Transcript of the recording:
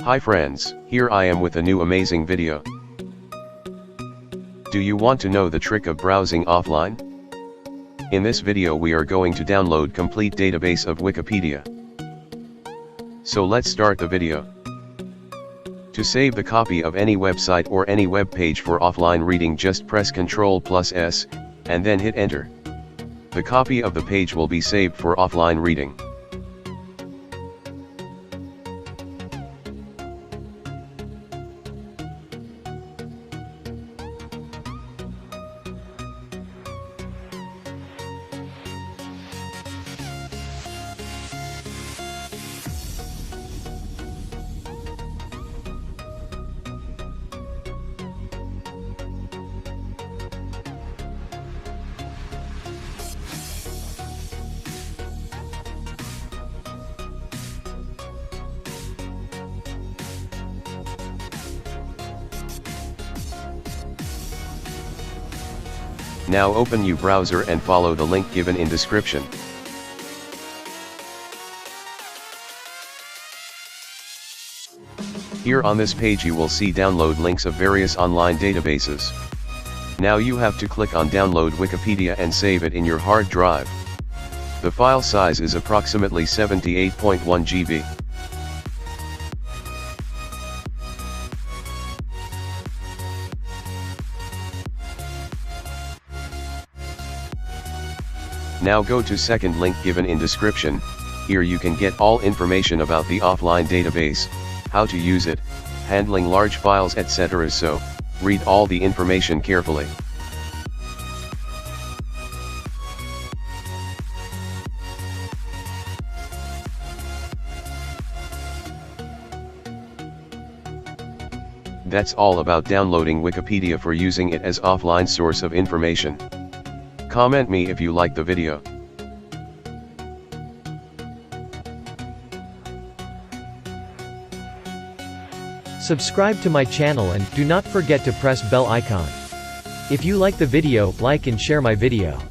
Hi friends, here I am with a new amazing video. Do you want to know the trick of browsing offline? In this video we are going to download complete database of Wikipedia. So let's start the video. To save the copy of any website or any web page for offline reading, just press Ctrl+S, and then hit enter. The copy of the page will be saved for offline reading. Now open your browser and follow the link given in description. Here on this page you will see download links of various online databases. Now you have to click on download Wikipedia and save it in your hard drive. The file size is approximately 78.1 GB. Now go to second link given in description. Here you can get all information about the offline database, how to use it, handling large files, etc. So, read all the information carefully. That's all about downloading Wikipedia for using it as offline source of information. Comment me if you like the video. Subscribe to my channel and do not forget to press bell icon. If you like the video, like and share my video.